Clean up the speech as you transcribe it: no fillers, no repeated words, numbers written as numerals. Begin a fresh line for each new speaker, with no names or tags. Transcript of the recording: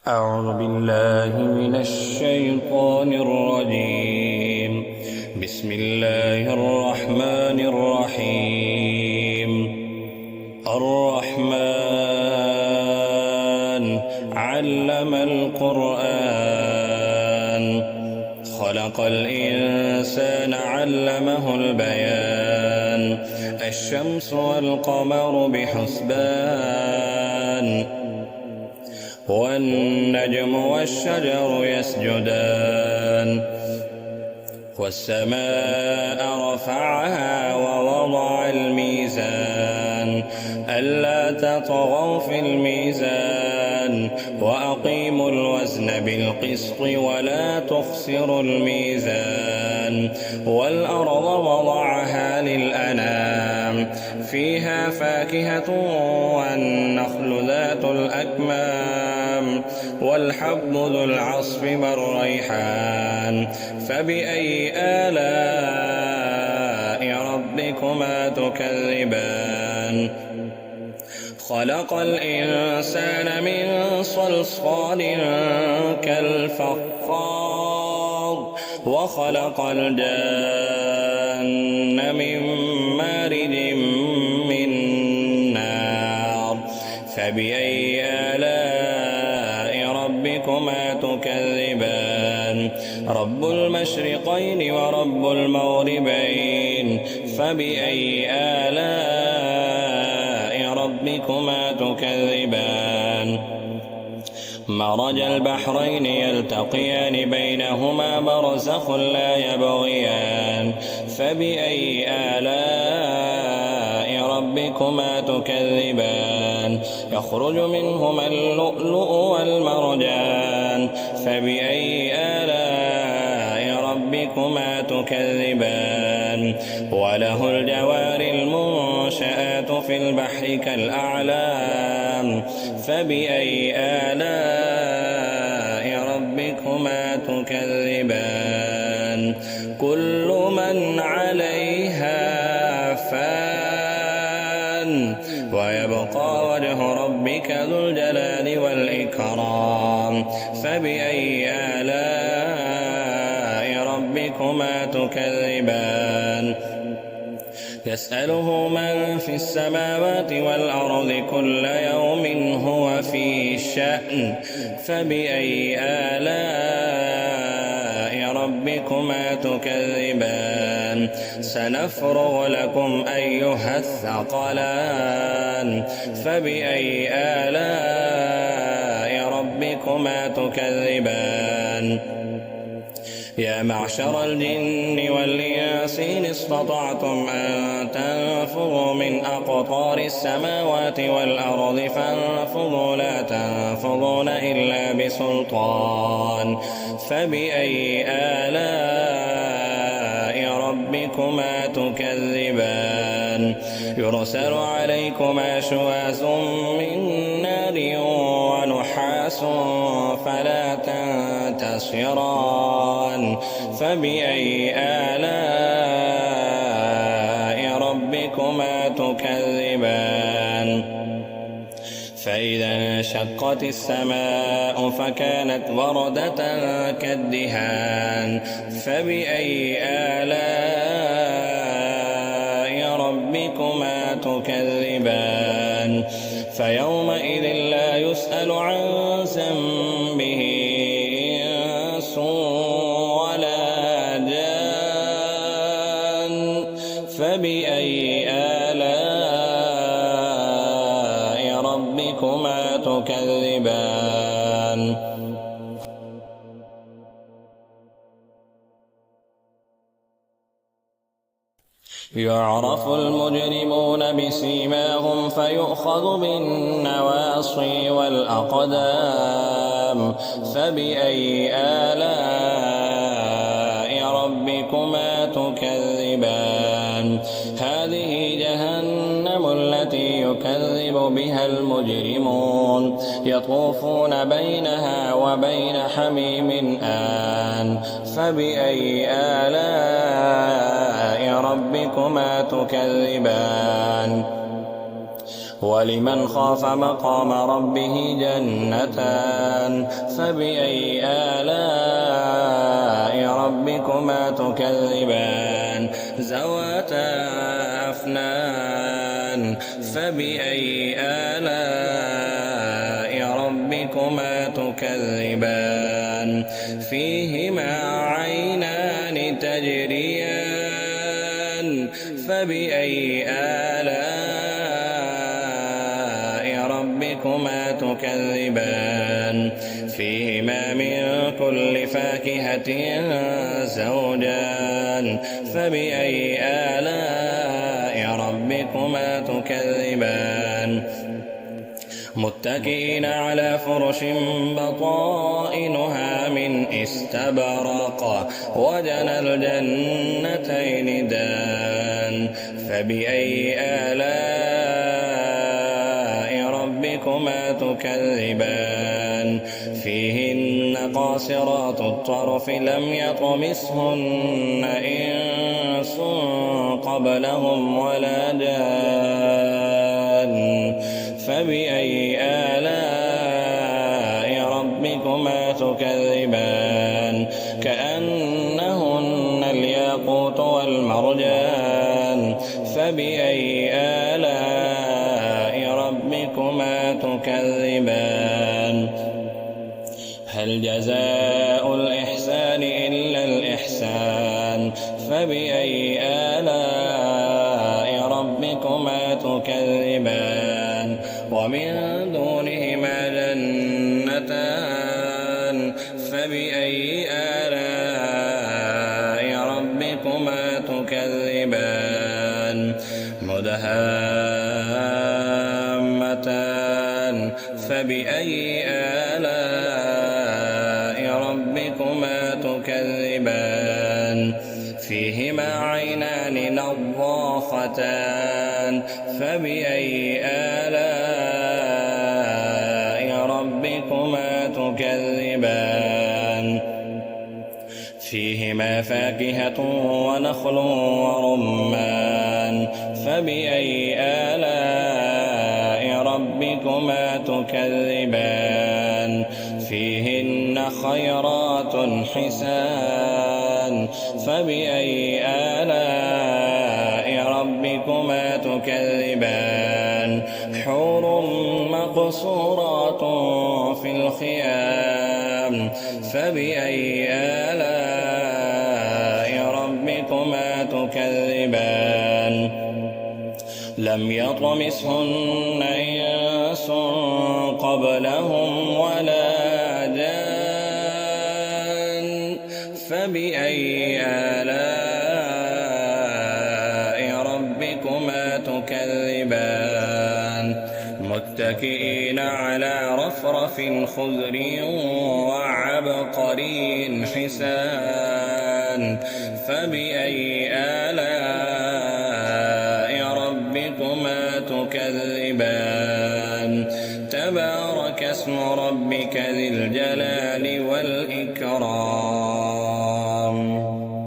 أعوذ بالله من الشيطان الرجيم. بسم الله الرحمن الرحيم. الرحمن علم القرآن، خلق الإنسان علمه البيان. الشمس والقمر بحسبان، والنجم والشجر يسجدان. والسماء رفعها ووضع الميزان، ألا تطغوا في الميزان وأقيموا الوزن بالقسط ولا تخسروا الميزان. والأرض وضعها للأنام، فيها فاكهة والنخل ذات الأكمام والحب ذو العصف والريحان. فبأي آلاء ربكما تكذبان؟ خلق الإنسان من صلصال كالفخار، وخلق الجن من مارج من نار. فبأي آلاء ربكما تكذبان؟ رب المشرقين ورب المغربين. فبأي آلاء ربكما تكذبان؟ مرج البحرين يلتقيان، بينهما برزخ لا يبغيان. فبأي آلاء ربكما تكذبان؟ يخرج منهما اللؤلؤ والمرجان. فبأي آلاء ربكما تكذبان؟ وله الجوار المنشآت في البحر كالأعلام. فبأي آلاء ربكما تكذبان؟ كل من عليها فان، ويبقى وجه ربك ذو الجلال والإكرام. فبأي آلاء ربكما تكذبان؟ يسأله من في السماوات والأرض كل يوم هو في شأن. فبأي آلاء ربكما تكذبان؟ سنفرغ لكم أيها الثقلان. فبأي آلاء ربكما تكذبان؟ يا معشر الجن والإنس إن استطعتم أن تنفذوا من أقطار السماوات والأرض فانفذوا، لا تنفذون إلا بسلطان. فبأي آلاء ربكما تكذبان؟ يرسل عليكما شواظ من نار ونحاس فلا تنتصران. فبأي آلاء ربكما تكذبان؟ فإذا انشقت السماء فكانت وردة كالدهان. فبأي آلاء ربكما تكذبان؟ فيومئذ لا يسأل عن ذنبه إنس ولا جان. فبأي آلاء ربكما تكذبان؟ يعرف المجرمون بسيماهم فيؤخذ بالنواصي والأقدام. فبأي آلاء ربكما تكذبان؟ هذه جهنم التي يكذب بها المجرمون، يطوفون بينها وبين حميم آن. فبأي آلاء ربكما تكذبان؟ ولمن خاف مقام ربه جنتان فبأي آلاء ربكما تكذبان ذواتا أفنان فبأي آلاء ربكما تكذبان فيهما عينان تجريان فبأي آلاء ربكما تكذبان فيهما من كل فاكهة زوجان فبأي آلاء ربكما تكذبان متكئين على فرش بطائنها من استبرق وجنى الجنتين دان فبأي آلاء ربكما تكذبان فيهن قاصرات الطرف لم يطمثهن إنس قبلهم ولا جان فبأي آلاء ربكما تكذبان كأنهن الياقوت والمرجان فبأي آلاء ربكما تكذبان هل جزاء الإحسان إلا الإحسان فبأي آلاء ربكما تكذبان ومن دونهما جنتان فبأي آلاء ربكما تكذبان مدهامتان فبأي آلاء ربكما تكذبان فيهما عينان نضاختان فبأي آلاء ربكما تكذبان فيهما فاكهة ونخل ورمان فبأي آلاء ربكما تكذبان فيهن خيرات حسان فبأي آلاء ربكما تكذبان حور مقصورات في الخيام فبأي آلاء ربكما تكذبان لم يطمثهن إنس قبلهم ولا جان فبأي آلاء ربكما تكذبان متكئين على رفرف خضر وعبقري حسان فبأي آلاء ربكما تكذبان تبارك اسم ربك ذي الجلال والإكرام